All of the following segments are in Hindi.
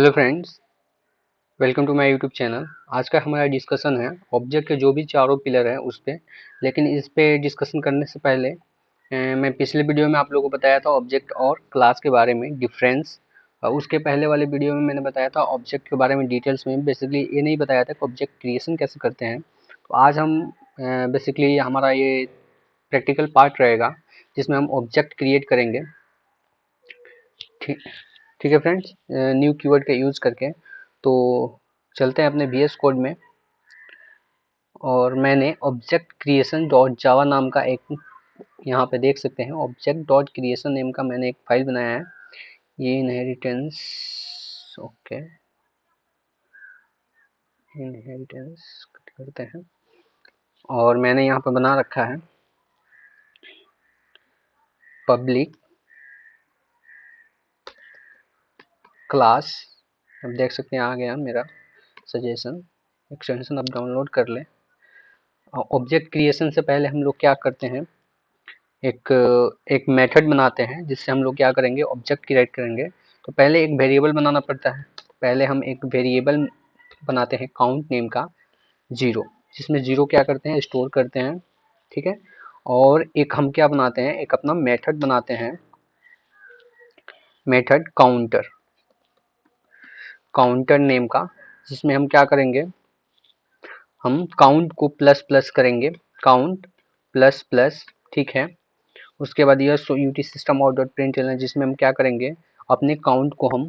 Hello friends, welcome to my YouTube channel. आज का हमारा डिस्कशन है ऑब्जेक्ट के जो भी चारों पिलर हैं उस पे। लेकिन इस पे डिस्कशन करने से पहले मैं पिछले वीडियो में आप लोगों को बताया था ऑब्जेक्ट और क्लास के बारे में डिफरेंस। उसके पहले वाले वीडियो में मैंने बताया था ऑब्जेक्ट के बारे में डिटेल्स में। बेसिकली ये नहीं बताया था कि ऑब्जेक्ट क्रिएशन कैसे करते हैं। तो आज हम बेसिकली हमारा ये प्रैक्टिकल पार्ट रहेगा जिसमें हम ऑब्जेक्ट क्रिएट करेंगे। ठीक ठीक है फ्रेंड्स, न्यू कीवर्ड का यूज़ करके। तो चलते हैं अपने VS कोड में। और मैंने ऑब्जेक्ट क्रिएशन डॉट जावा नाम का एक, यहाँ पे देख सकते हैं ऑब्जेक्ट डॉट क्रिएशन नेम का मैंने एक फाइल बनाया है। ये इनहेरिटेंस, ओके, इनहेरिटेंस करते हैं। और मैंने यहाँ पे बना रखा है पब्लिक क्लास। अब देख सकते हैं आ गया मेरा सजेशन एक्सटेंशन। अब डाउनलोड कर ले। ऑब्जेक्ट क्रिएशन से पहले हम लोग क्या करते हैं, एक एक मेथड बनाते हैं जिससे हम लोग क्या करेंगे, ऑब्जेक्ट क्रिएट करेंगे। तो पहले एक वेरिएबल बनाना पड़ता है। पहले हम एक वेरिएबल बनाते हैं काउंट नेम का 0, जिसमें 0 क्या करते हैं, स्टोर करते हैं। ठीक है। और एक हम क्या बनाते हैं, एक अपना मेथड बनाते हैं, मेथड काउंटर, काउंटर नेम का, जिसमें हम क्या करेंगे, हम काउंट को प्लस प्लस करेंगे, काउंट प्लस प्लस। ठीक है। उसके बाद यह UT system out dot print है, जिसमें हम क्या करेंगे, अपने काउंट को हम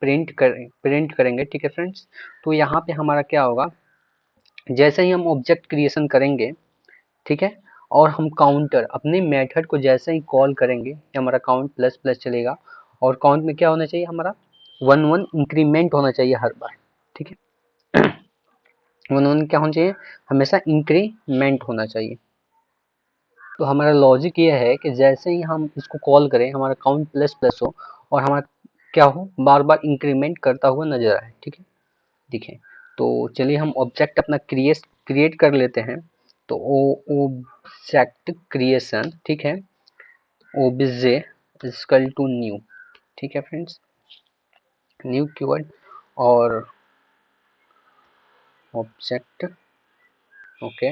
प्रिंट करेंगे। ठीक है फ्रेंड्स। तो यहाँ पे हमारा क्या होगा, जैसे ही हम ऑब्जेक्ट क्रिएशन करेंगे, ठीक है, और हम काउंटर अपने मेथड को जैसे ही कॉल करेंगे, हमारा काउंट प्लस प्लस चलेगा। और काउंट में क्या होना चाहिए, हमारा 1 1 इंक्रीमेंट होना चाहिए हर बार। ठीक है। 1 1 क्या होना चाहिए, हमेशा इंक्रीमेंट होना चाहिए। तो हमारा लॉजिक ये है कि जैसे ही हम इसको कॉल करें, हमारा काउंट प्लस प्लस हो और हमारा क्या हो, बार बार इंक्रीमेंट करता हुआ नजर आए। ठीक है, दिखे। तो चलिए हम ऑब्जेक्ट अपना क्रिएट कर लेते हैं। तो ऑब्जेक्ट क्रिएशन, ठीक है, ओब्जे इक्वल टू न्यू। ठीक है फ्रेंड्स, न्यू कीवर्ड और ऑब्जेक्ट। ओके,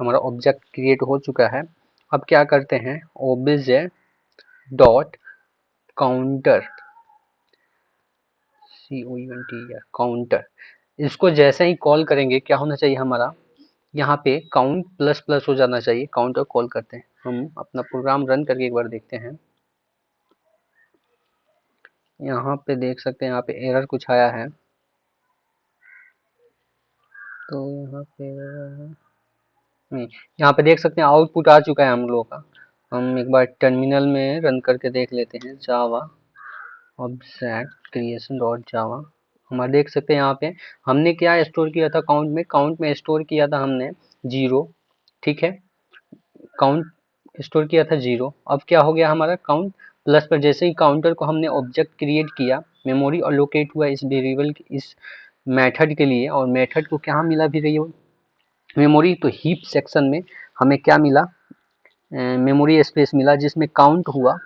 हमारा ऑब्जेक्ट क्रिएट हो चुका है। अब क्या करते हैं, ओब्जे डॉट काउंटर, काउंटर, इसको जैसे ही कॉल करेंगे क्या होना चाहिए, हमारा यहाँ पे काउंट प्लस प्लस हो जाना चाहिए। काउंटर कॉल करते हैं, हम अपना प्रोग्राम रन करके एक बार देखते हैं। यहाँ पे देख सकते हैं, यहाँ पे एरर कुछ आया है। तो यहाँ पे नहीं, यहाँ पे देख सकते हैं आउटपुट आ चुका है हम लोगों का। हम एक बार टर्मिनल में रन करके देख लेते हैं, जावा ऑब्जेक्ट क्रिएशन डॉट जावा। हमारा देख सकते हैं यहाँ पे हमने क्या स्टोर किया था, काउंट में स्टोर किया था हमने 0। ठीक है, काउंट स्टोर किया था 0। अब क्या हो गया, हमारा काउंट प्लस पर जैसे ही काउंटर को हमने ऑब्जेक्ट क्रिएट किया, मेमोरी अलोकेट हुआ इस वेरिएबल, इस मेथड के लिए। और मेथड को क्या मिला भी रही हो, मेमोरी। तो हीप सेक्शन में हमें क्या मिला, मेमोरी स्पेस मिला जिसमें काउंट हुआ।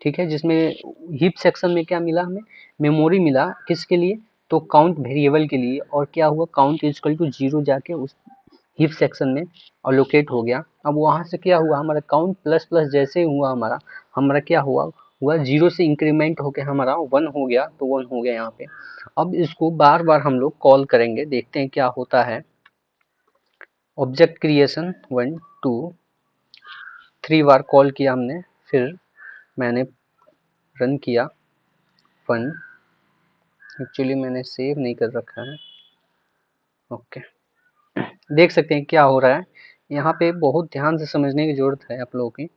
ठीक है, जिसमें हीप सेक्शन में क्या मिला, हमें मेमोरी मिला, किसके लिए, तो काउंट वेरिएबल के लिए। और क्या हुआ, काउंट इक्वल टू 0 जाके उस हीप सेक्शन में अलोकेट हो गया। अब वहां से क्या हुआ, हमारा काउंट प्लस प्लस जैसे ही हुआ, हमारा क्या हुआ 0 से इंक्रीमेंट होके हमारा 1 हो गया। तो 1 हो गया यहाँ पे। अब इसको बार बार हम लोग कॉल करेंगे, देखते हैं क्या होता है। ऑब्जेक्ट क्रिएशन 1 2 3 बार कॉल किया हमने, फिर मैंने रन किया 1। एक्चुअली मैंने सेव नहीं कर रखा है। ओके, देख सकते हैं क्या हो रहा है। यहाँ पे बहुत ध्यान से समझने की जरूरत है आप लोगों की।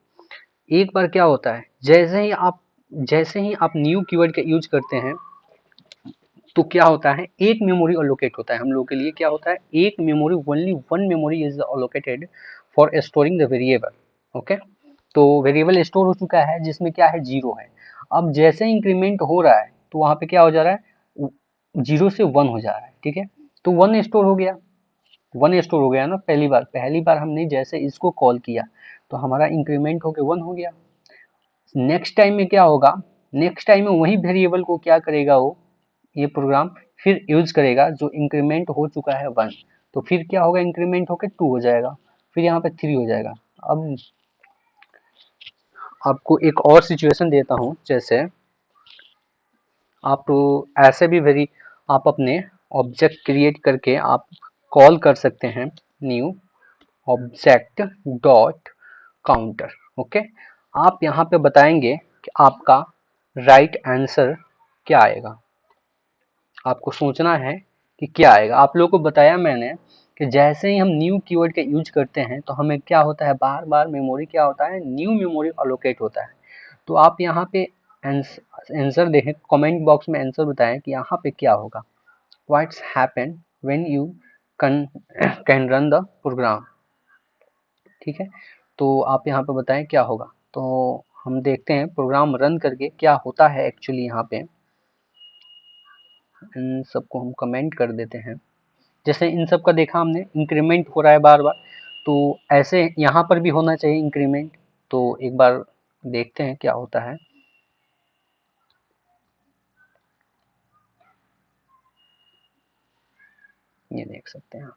एक बार क्या होता है, जैसे ही आप न्यू कीवर्ड का यूज करते हैं, तो क्या होता है, एक मेमोरी अलोकेट होता है हम लोग के लिए। क्या होता है, एक memory, only 1 memory is allocated for storing the variable. Okay, तो वेरिएबल स्टोर हो चुका है जिसमें क्या है, 0 है। अब जैसे इंक्रीमेंट हो रहा है तो वहां पे क्या हो जा रहा है, 0 से 1 हो जा रहा है। ठीक है, तो 1 स्टोर हो गया, 1 स्टोर हो गया ना। पहली बार हमने जैसे इसको कॉल किया तो हमारा इंक्रीमेंट होके 1 हो गया। नेक्स्ट टाइम में क्या होगा, नेक्स्ट टाइम में वही वेरिएबल को क्या करेगा, वो ये प्रोग्राम फिर यूज करेगा जो इंक्रीमेंट हो चुका है 1, तो फिर क्या होगा, इंक्रीमेंट होकर 2 हो जाएगा, फिर यहाँ पे 3 हो जाएगा। अब आपको एक और सिचुएशन देता हूँ, जैसे आप ऐसे भी वेरी आप अपने ऑब्जेक्ट क्रिएट करके आप कॉल कर सकते हैं new object dot counter. Okay, आप यहाँ पे बताएंगे कि आपका राइट आंसर क्या आएगा, आपको सोचना है कि क्या आएगा। आप लोगों को बताया मैंने कि जैसे ही हम न्यू कीवर्ड का यूज करते हैं तो हमें क्या होता है, बार बार मेमोरी क्या होता है, न्यू मेमोरी अलोकेट होता है। तो आप यहाँ पे आंसर देखें, कमेंट बॉक्स में आंसर बताएं कि यहाँ पे क्या होगा, what's happen when you can run the program. ठीक है, तो आप यहाँ पे बताएं क्या होगा। तो हम देखते हैं प्रोग्राम रन करके क्या होता है एक्चुअली। यहाँ पे इन सबको हम कमेंट कर देते हैं। जैसे इन सब का देखा हमने, इंक्रीमेंट हो रहा है बार बार, तो ऐसे यहाँ पर भी होना चाहिए इंक्रीमेंट। तो एक बार देखते हैं क्या होता है। ये देख सकते हैं,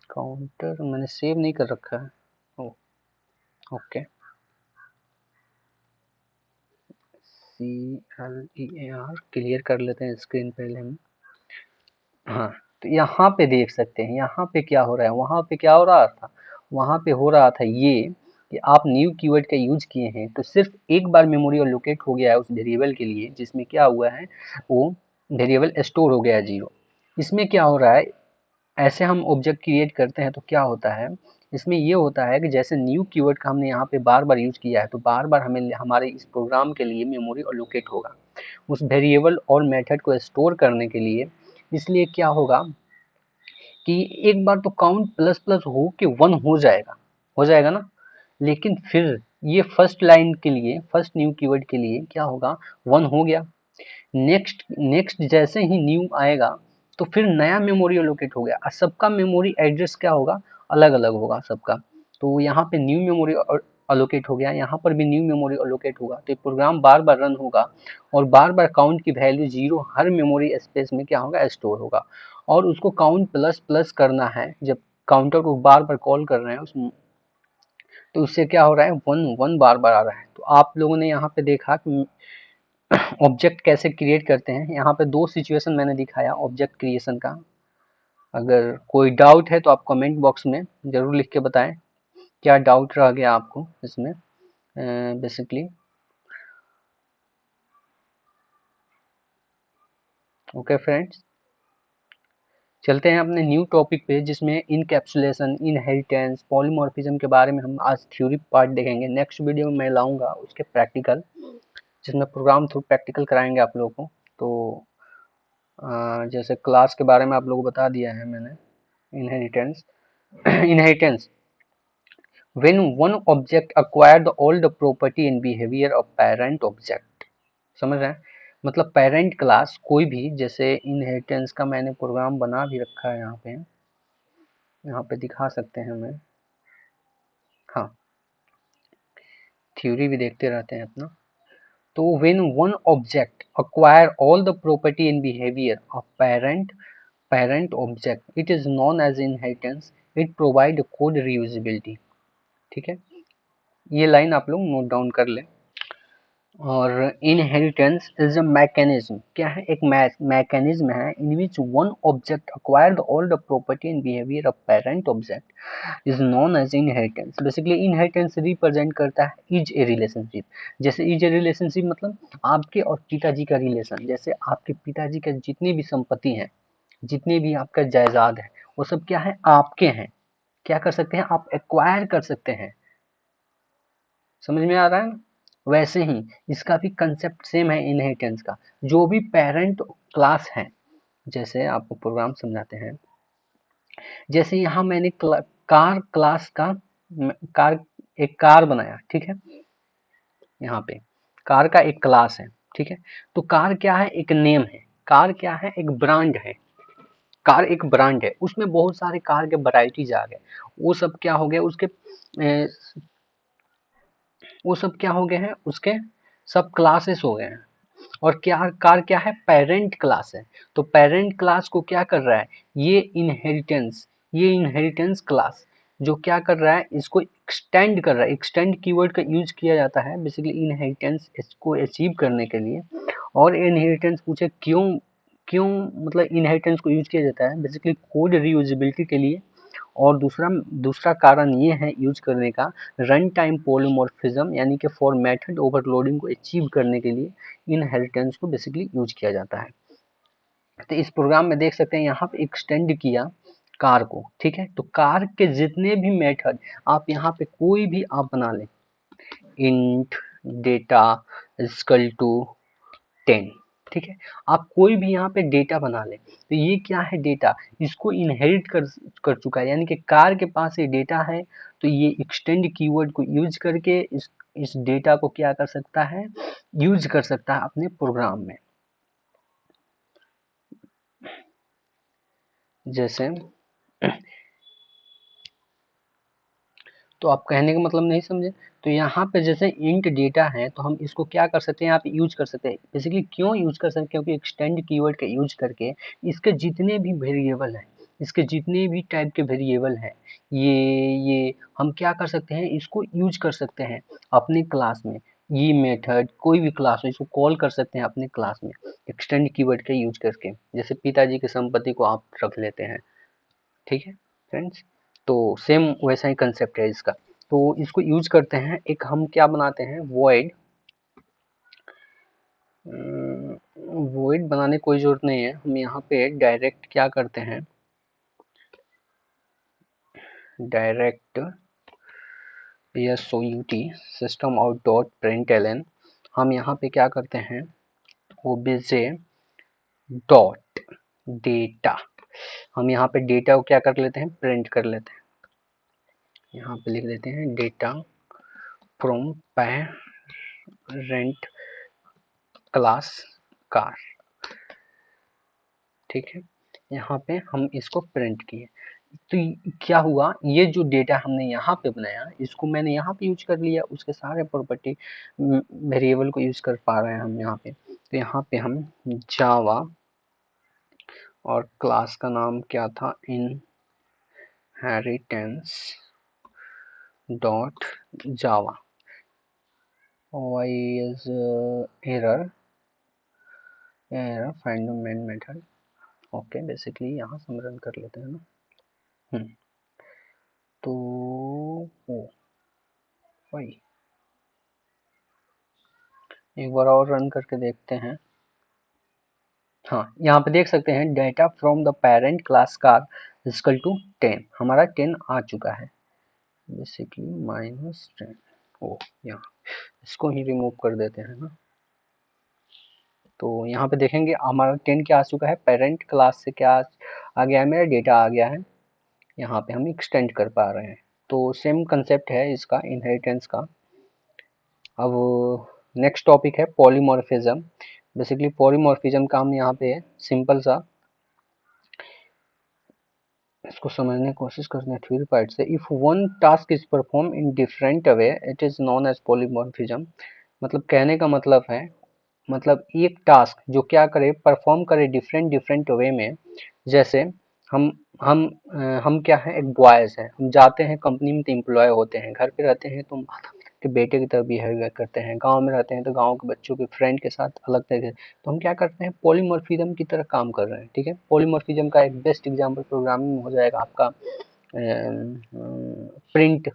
काउंटर मैंने सेव नहीं कर रखा है। ओ, ओके, CLEAR क्लियर कर लेते हैं स्क्रीन पहले हम। हाँ, तो यहाँ पे देख सकते हैं, यहाँ पे क्या हो रहा है, वहाँ पे क्या हो रहा था, वहाँ पे हो रहा था ये कि आप न्यू कीवर्ड का यूज किए हैं तो सिर्फ एक बार मेमोरी अलोकेट हो गया है उस वेरिएबल के लिए, जिसमें क्या हुआ है, वो वेरिएबल स्टोर हो गया है 0। इसमें क्या हो रहा है, ऐसे हम ऑब्जेक्ट क्रिएट करते हैं तो क्या होता है, इसमें ये होता है कि जैसे न्यू कीवर्ड का हमने यहाँ पे बार बार यूज किया है तो बार बार हमें हमारे इस प्रोग्राम के लिए मेमोरी अलोकेट होगा उस वेरिएबल और मेथड को स्टोर करने के लिए। इसलिए क्या होगा कि एक बार तो काउंट प्लस प्लस हो के 1 हो जाएगा ना, लेकिन फिर ये फर्स्ट लाइन के लिए, फर्स्ट न्यू कीवर्ड के लिए क्या होगा, 1 हो गया। नेक्स्ट नेक्स्ट जैसे ही न्यू आएगा तो फिर नया मेमोरी अलोकेट हो गया और सबका मेमोरी एड्रेस क्या होगा, अलग अलग होगा सबका। तो यहाँ पे न्यू मेमोरी अलोकेट हो गया, यहाँ पर भी न्यू मेमोरी अलोकेट होगा, तो ये प्रोग्राम बार बार रन होगा और बार बार काउंट की वैल्यू 0 हर मेमोरी स्पेस में क्या होगा, स्टोर होगा। और उसको काउंट प्लस प्लस करना है, जब काउंटर को बार बार कॉल कर रहे हैं उस, तो उससे क्या हो रहा है, 1 बार बार आ रहा है। तो आप लोगों ने यहाँ पे देखा कि ऑब्जेक्ट कैसे क्रिएट करते हैं। यहाँ पे 2 सिचुएशन मैंने दिखाया ऑब्जेक्ट क्रिएशन का। अगर कोई डाउट है तो आप कमेंट बॉक्स में जरूर लिख के बताएं क्या डाउट रह गया आपको इसमें बेसिकली। ओके फ्रेंड्स, चलते हैं अपने न्यू टॉपिक पे, जिसमें इनकैप्सुलेशन, इनहेरिटेंस, पॉलीमॉर्फिज्म के बारे में हम आज थ्योरी पार्ट देखेंगे। नेक्स्ट वीडियो में मैं लाऊंगा उसके प्रैक्टिकल, जिसमें प्रोग्राम थ्रू प्रैक्टिकल कराएंगे आप लोगों को। तो जैसे क्लास के बारे में आप लोगों को बता दिया है मैंने, inheritance inheritance when one object acquire the all the property and behavior of parent object। समझ रहे हैं, मतलब पेरेंट क्लास कोई भी, जैसे इनहेरिटेंस का मैंने प्रोग्राम बना भी रखा है, यहाँ पे दिखा सकते हैं हमें। हाँ, थ्योरी भी देखते रहते हैं अपना। तो when one object acquire all the property and behavior of parent object it is known as inheritance, it provide code reusability। ठीक है, ये लाइन आप लोग नोट डाउन कर लें। और इनहेरिटेंस इज अ मैकेनिज्म, क्या है, एक मैकेनिज्म है in which one object acquired all the property and behaviour of parent object is known as inheritance. Basically inheritance represent करता है इज ए रिलेशनशिप। जैसे इज ए रिलेशनशिप मतलब आपके और पिताजी का रिलेशन, जैसे आपके पिताजी के जितनी भी संपत्ति हैं, जितने भी आपका जायदाद है, वो सब क्या है, आपके हैं। क्या कर सकते हैं आप, एक्वायर कर सकते हैं। समझ में आ रहा है ना? वैसे ही इसका भी कंसेप्ट सेम है इनहेरिटेंस का। जो भी पेरेंट क्लास है, जैसे आपको प्रोग्राम समझाते हैं, जैसे यहाँ मैंने कार क्लास का कार एक कार बनाया, ठीक है, यहाँ पे कार का एक क्लास है, ठीक है। तो कार क्या है, एक नेम है, कार क्या है, एक ब्रांड है। कार एक ब्रांड है, उसमें बहुत सारे कार के वैरायटीज आ गए, वो सब क्या हो गया उसके वो सब क्या हो गए हैं, उसके सब क्लासेस हो गए हैं। और क्या कार क्या है, पेरेंट क्लास है। तो पेरेंट क्लास को क्या कर रहा है, ये इनहेरिटेंस क्लास जो क्या कर रहा है, इसको एक्सटेंड कर रहा है। एक्सटेंड कीवर्ड का यूज किया जाता है बेसिकली इनहेरिटेंस इसको अचीव करने के लिए। और इनहेरिटेंस पूछे क्यों, क्यों मतलब इनहेरिटेंस को यूज किया जाता है, बेसिकली कोड रीयूजेबिलिटी के लिए। और दूसरा कारण ये है यूज करने का, रन टाइम पॉलीमॉर्फिज्म यानी कि फॉर मेथड ओवरलोडिंग को अचीव करने के लिए इनहेरिटेंस को बेसिकली यूज किया जाता है। तो इस प्रोग्राम में देख सकते हैं यहाँ पे एक्सटेंड किया कार को, ठीक है। तो कार के जितने भी मेथड आप यहाँ पे कोई भी आप बना लें, इंट डेटा इक्वल टू 10, ठीक है। आप कोई भी यहाँ पे डेटा बना लें, तो ये क्या है, डेटा इसको इनहेरिट कर चुका है, यानी कि कार के पास ये डेटा है। तो ये एक्सटेंड कीवर्ड को यूज करके इस डेटा को क्या कर सकता है, यूज कर सकता है अपने प्रोग्राम में। जैसे तो आप कहने का मतलब नहीं समझे, तो यहाँ पे जैसे इंट डेटा है तो हम इसको क्या कर सकते हैं, यहाँ पे यूज कर सकते हैं। बेसिकली क्यों यूज कर सकते हैं, क्योंकि एक्सटेंड कीवर्ड का यूज करके इसके जितने भी वेरिएबल हैं, इसके जितने भी टाइप के वेरिएबल हैं, ये हम क्या कर सकते हैं, इसको यूज कर सकते हैं अपने क्लास में। ये मेथड कोई भी क्लास हो इसको कॉल कर सकते हैं अपने क्लास में एक्सटेंड कीवर्ड का यूज करके। जैसे पिताजी की संपत्ति को आप रख लेते हैं, ठीक है फ्रेंड्स। तो सेम वैसा ही कंसेप्ट है इसका। तो इसको यूज करते हैं, एक हम क्या बनाते हैं, वॉइड बनाने की कोई जरूरत नहीं है, हम यहाँ पे डायरेक्ट क्या करते हैं, direct SOUT system out dot println, हम यहाँ पे क्या करते हैं, ओबीजे डॉट डेटा, हम यहाँ पे डेटा को क्या कर लेते हैं, प्रिंट कर लेते हैं। यहाँ पे लिख देते हैं data from parent class car, ठीक है। यहाँ पे हम इसको प्रिंट किए, तो क्या हुआ, ये जो डेटा हमने यहाँ पे बनाया इसको मैंने यहाँ पे यूज कर लिया, उसके सारे प्रॉपर्टी वेरिएबल को यूज कर पा रहे हैं हम यहाँ पे। तो यहाँ पे हम जावा और क्लास का नाम क्या था, inheritance dot Java, why is error find main method, okay. Basically यहाँ से हम रन कर लेते हैं ना, तो वही एक बार और रन करके देखते हैं। हाँ, यहाँ पे देख सकते हैं data from the parent class car equal to 10, हमारा 10 आ चुका है, बेसिकली -10। ओ यहाँ इसको ही रिमूव कर देते हैं ना, तो यहाँ पे देखेंगे हमारा 10 क्या आ चुका है, पेरेंट क्लास से क्या आ गया है, मेरा डेटा आ गया है। यहाँ पे हम एक्सटेंड कर पा रहे हैं। तो सेम कंसेप्ट है इसका इनहेरिटेंस का। अब नेक्स्ट टॉपिक है पॉलीमॉर्फिज्म। बेसिकली पॉलीमॉर्फिज्म का हम यहाँ पे सिंपल सा इसको समझने की कोशिश करते हैं थ्योरी पार्ट से। If one task is perform in different way it is known as polymorphism. मतलब कहने का मतलब है, मतलब एक टास्क जो क्या करे, परफॉर्म करे डिफरेंट डिफरेंट वे में। जैसे हम हम हम क्या है, एक बॉयज है, हम जाते हैं कंपनी में तो एम्प्लॉय होते हैं, घर पे रहते हैं तो के बेटे की तरह बिहेव करते हैं, गांव में रहते हैं तो गांव के बच्चों के फ्रेंड के साथ अलग तरीके। तो हम क्या करते हैं, पॉलीमॉर्फिज्म की तरह काम कर रहे हैं, ठीक है। पॉलीमॉर्फिज्म का एक बेस्ट एग्जांपल प्रोग्रामिंग में हो जाएगा आपका print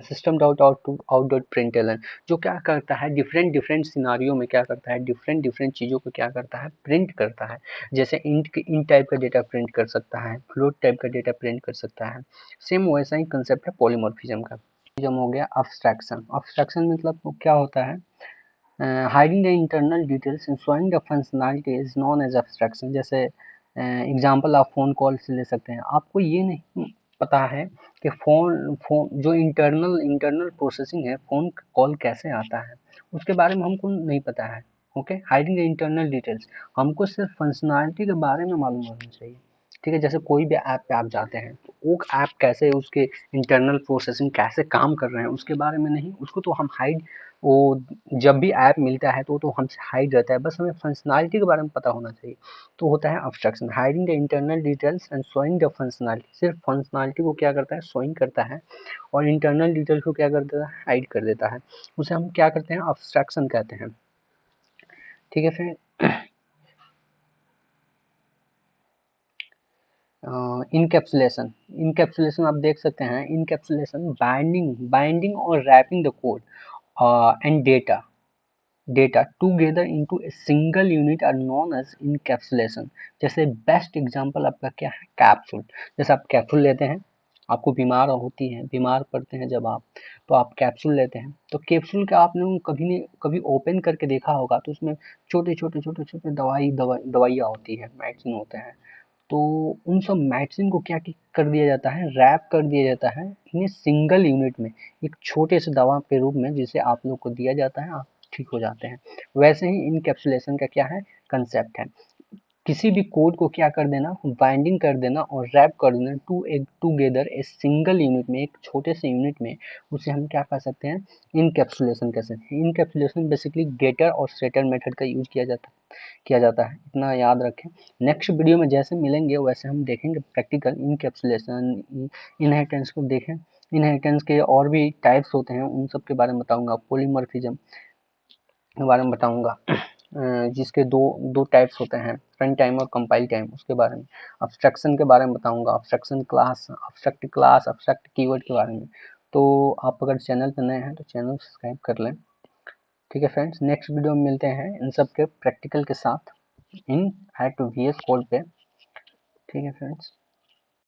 system dot out dot println, जो क्या करता है डिफरेंट डिफरेंट सिनारियों में क्या करता है, डिफरेंट डिफरेंट चीज़ों को क्या करता है, प्रिंट करता है। जैसे इंट टाइप का डेटा प्रिंट कर सकता है, फ्लोट टाइप का डेटा प्रिंट कर सकता है। सेम वैसा ही कंसेप्ट है पॉलीमॉर्फिज्म का। जम हो गया अब्स्ट्रैक्शन। अब्स्ट्रैक्शन मतलब क्या होता है, hiding the internal details and showing the functionality is known as abstraction. जैसे एग्जांपल आप फ़ोन कॉल से ले सकते हैं, आपको ये नहीं पता है कि फ़ोन फ़ोन जो इंटरनल प्रोसेसिंग है, फ़ोन कॉल कैसे आता है, उसके बारे में हमको नहीं पता है। Okay, hiding the internal details, हमको सिर्फ फंक्शनैलिटी के बारे में मालूम होना चाहिए। ठीक है, जैसे कोई भी ऐप पे आप जाते हैं तो वो ऐप कैसे, उसके इंटरनल प्रोसेसिंग कैसे काम कर रहे हैं उसके बारे में नहीं, उसको तो हम हाइड, वो जब भी ऐप मिलता है तो हमसे हाइड रहता है, बस हमें फंक्शनैलिटी के बारे में पता होना चाहिए। तो होता है abstraction, hiding the internal details and showing the functionality. सिर्फ फंक्शनैलिटी को क्या करता है, शोइंग करता है, और इंटरनल डिटेल्स को क्या कर देता है, हाइड कर देता है। उसे हम क्या करते हैं, अब्स्ट्रक्शन कहते हैं। ठीक है फिर इनकैप्सुलेशन, इनकैप्सुलेशन आप देख सकते हैं, इनकैप्सुलेशन बाइंडिंग और wrapping the code and data together into a single unit are known as encapsulation. जैसे बेस्ट एग्जांपल आपका क्या है, कैप्सूल। जैसे आप कैप्सूल लेते हैं, आपको बीमार पड़ते हैं जब आप, तो आप कैप्सूल लेते हैं, तो कैप्सूल का आपने कभी ओपन करके देखा होगा, तो उसमें छोटे छोटे दवाइयाँ होती है, मेडिसिन होते हैं। तो उन सब मेडिसिन को क्या कर दिया जाता है, रैप कर दिया जाता है इन्हें सिंगल यूनिट में, एक छोटे से दवा के रूप में, जिसे आप लोग को दिया जाता है, आप ठीक हो जाते हैं। वैसे ही इनकैप्सुलेशन का क्या है, कंसेप्ट है, किसी भी कोड को क्या कर देना, बाइंडिंग कर देना और रैप कर देना टूगेदर ए सिंगल यूनिट में, एक छोटे से यूनिट में, उसे हम क्या कर सकते हैं, इनकैप्सुलेशन कह सकते हैं। इनकैप्सुलेशन बेसिकली गेटर और सेटर मेथड का यूज किया जाता है, इतना याद रखें। नेक्स्ट वीडियो में जैसे मिलेंगे वैसे हम देखेंगे प्रैक्टिकल इनकैप्सुलेशन, इनहेरिटेंस को देखें। इनहेरिटेंस के और भी टाइप्स होते हैं, उन सब के बारे में बताऊंगा, पॉलीमॉर्फिज्म के बारे में बताऊंगा, जिसके दो दो टाइप्स होते हैं, रन टाइम और कंपाइल टाइम, उसके बारे में। अब्स्ट्रक्शन के बारे में बताऊंगा, अब्स्ट्रक्ट क्लास, अब्स्ट्रक्ट कीवर्ड के बारे में। तो आप अगर चैनल पर नए हैं तो चैनल सब्सक्राइब कर लें। ठीक है फ्रेंड्स, नेक्स्ट वीडियो में मिलते हैं इन सब के प्रैक्टिकल के साथ इन एट वीएस कोड पे। ठीक है फ्रेंड्स।